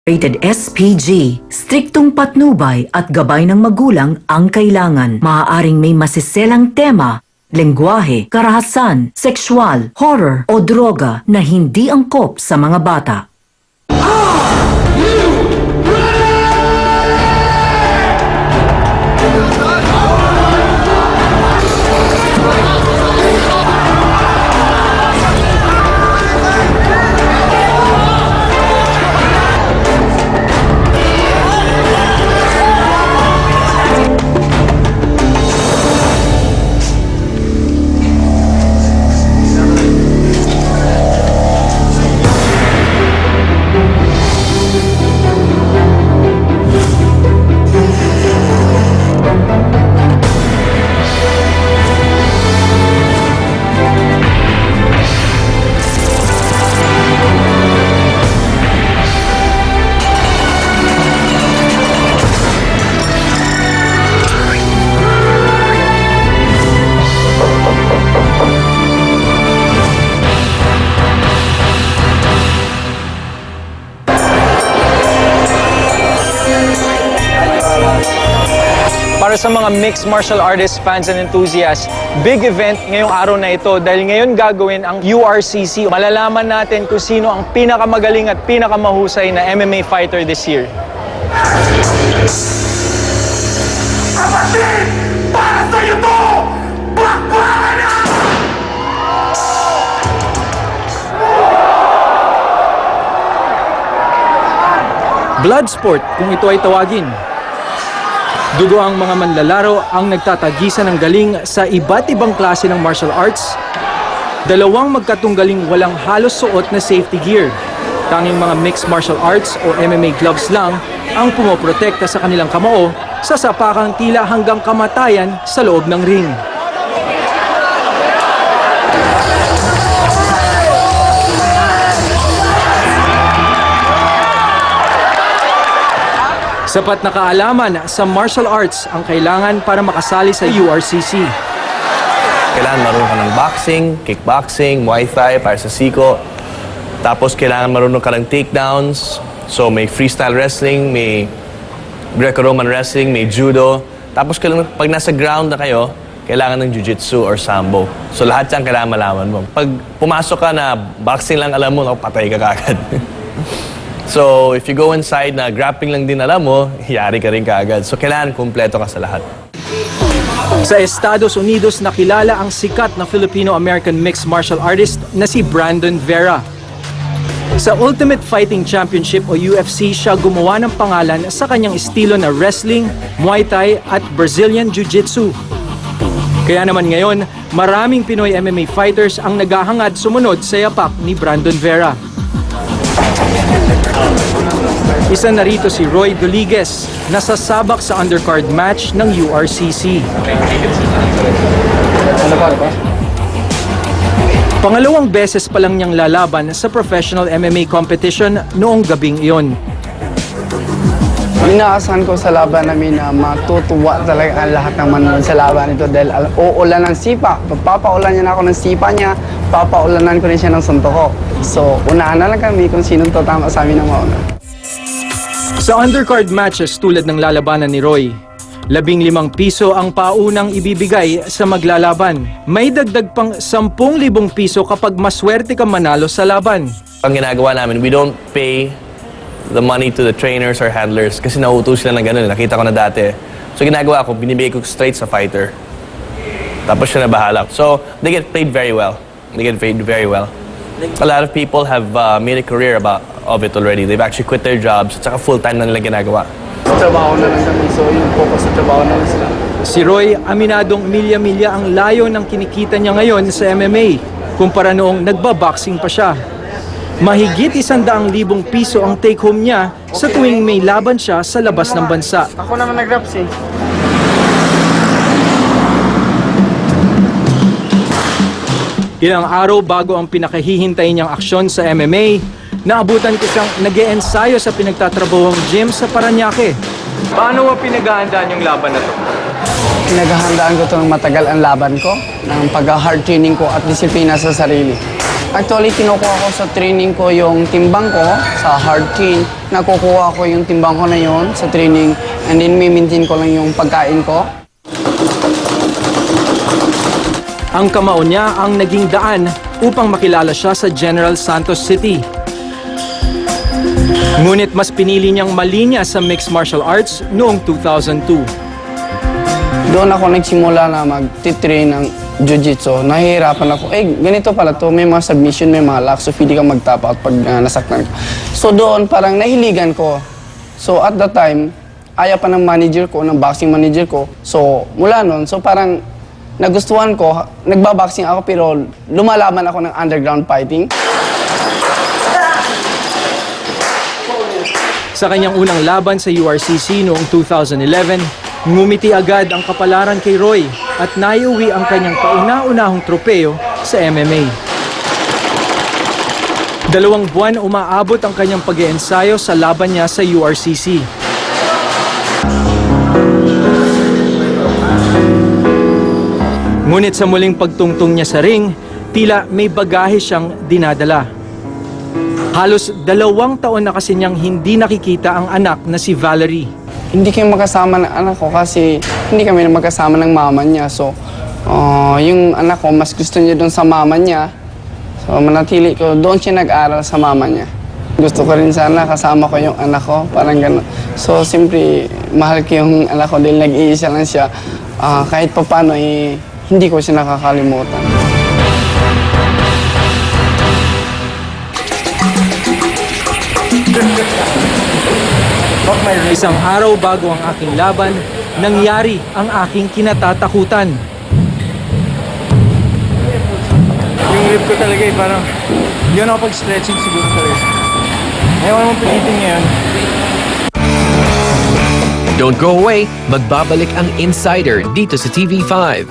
Rated SPG, striktong patnubay at gabay ng magulang ang kailangan. Maaaring may masiselang tema, lengguwahe, karahasan, sexual, horror o droga na hindi angkop sa mga bata. Para sa mga mixed martial artists, fans and enthusiasts, big event ngayong araw na ito dahil ngayon gagawin ang URCC. Malalaman natin kung sino ang pinakamagaling at pinakamahusay na MMA fighter this year. Kapatid! Para sa'yo to! Bakbakan na! Bloodsport kung ito ay tawagin. Dugo ang mga manlalaro ang nagtatagisan ng galing sa iba't ibang klase ng martial arts. Dalawang magkatunggaling walang halos suot na safety gear. Tanging mga mixed martial arts o MMA gloves lang ang pumoprotekta sa kanilang kamao sa sapakang tila hanggang kamatayan sa loob ng ring. Sapat na kaalaman sa martial arts ang kailangan para makasali sa URCC. Kailangan marunong ka ng boxing, kickboxing, Muay Thai para sa siko. Tapos kailangan marunong ka ng takedowns. So may freestyle wrestling, may Greco-Roman wrestling, may judo. Tapos pag nasa ground na kayo, kailangan ng jiu-jitsu or sambo. So lahat yan kailangan malaman mo. Pag pumasok ka na boxing lang alam mo, patay ka kagad. So, if you go inside na grappling lang din alam mo, hiyari ka rin kaagad. So, kailangan kumpleto ka sa lahat. Sa Estados Unidos, nakilala ang sikat na Filipino-American mixed martial artist na si Brandon Vera. Sa Ultimate Fighting Championship o UFC, siya gumawa ng pangalan sa kanyang estilo na wrestling, Muay Thai at Brazilian Jiu-Jitsu. Kaya naman ngayon, maraming Pinoy MMA fighters ang naghahangad sumunod sa yapak ni Brandon Vera. Isa na rito si Roy Doliguez, nasasabak sa undercard match ng URCC. Pangalawang beses pa lang niyang lalaban sa professional MMA competition noong gabing iyon. Inaasahan ko sa laban namin na matutuwa talaga ang lahat ng manonood sa laban ito dahil uulan ng sipa. Papaulan niya na ako ng sipa niya, papaulanan ko rin siya ng sunto ko. So, unahan na lang kami kung sinong tatama sa amin ng mauna. Sa undercard matches tulad ng lalabanan ni Roy, 15 piso ang paunang ibibigay sa maglalaban. May dagdag pang 10,000 piso kapag maswerte ka manalo sa laban. Ang ginagawa namin, we don't pay the money to the trainers or handlers kasi nauutos sila ng ganun. Nakita ko na dati. So ginagawa ko, binibigay ko straight sa fighter. Tapos siya na bahala. So they get paid very well. They get paid very well. A lot of people have made a career of it already. They've actually quit their jobs at saka full-time na nila ginagawa. Sa trabaho na lang kami, so yung focus sa trabaho na lang sila. Si Roy, aminadong milya-milya ang layo ng kinikita niya ngayon sa MMA kumpara noong nagbaboxing pa siya. Mahigit 100,000 piso ang take-home niya sa tuwing may laban siya sa labas ng bansa. Ako naman nag-raps eh. Ilang araw bago ang pinakahihintay niyang aksyon sa MMA, naabutan ko siyang nag-e-ensayo sa pinagtatrabahong gym sa Parañaque. Paano mo pinaghahandaan yung laban na to? Pinaghahandaan ko ito ng matagal ang laban ko, ng pag-hard training ko at disiplina sa sarili. Actually, kinukuha ko sa training ko yung timbang ko sa hard clean. Nakukuha ko yung timbang ko na yon sa training and then maintain ko lang yung pagkain ko. Ang kamao niya ang naging daan upang makilala siya sa General Santos City. Ngunit mas pinili niyang malinya sa mixed martial arts noong 2002. Doon ako nagsimula na mag-train ng jiu-jitsu. Nahihirapan ako, ganito pala to, may mga submission, may mga lock, so hindi ka mag-tap out pag nasaktan ka. So doon parang nahiligan ko. So at that time, ayaw pa ng manager ko, ng boxing manager ko. So mula noon, so parang nagustuhan ko, nagbaboxing ako pero lumalaban ako ng underground fighting. Sa kanyang unang laban sa URCC noong 2011, ngumiti agad ang kapalaran kay Roy at naiuwi ang kanyang kauna-unahong tropeo sa MMA. 2 buwan umaabot ang kanyang pag-iensayo sa laban niya sa URCC. Ngunit sa muling pagtungtong niya sa ring, tila may bagahe siyang dinadala. Halos 2 taon na kasi niyang hindi nakikita ang anak na si Valerie. Hindi kami magkasama ng anak ko kasi hindi kami magkasama ng mama niya. So, yung anak ko, mas gusto niya doon sa mama niya. So, manatili ko, doon siya nag-aral sa mama niya. Gusto ko rin sana kasama ko yung anak ko, parang gano'n. So, siyempre, mahal ko yung anak ko dahil nag-iisa lang siya. Kahit pa paano, hindi ko siya nakakalimutan. Isang araw bago ang aking laban, nangyari ang aking kinatatakutan. Yung rib ko talaga parang hindi ako nakapag-stretching siguro talaga. Ayaw naman pilitin ngayon. Don't go away, magbabalik ang Insider dito sa TV5.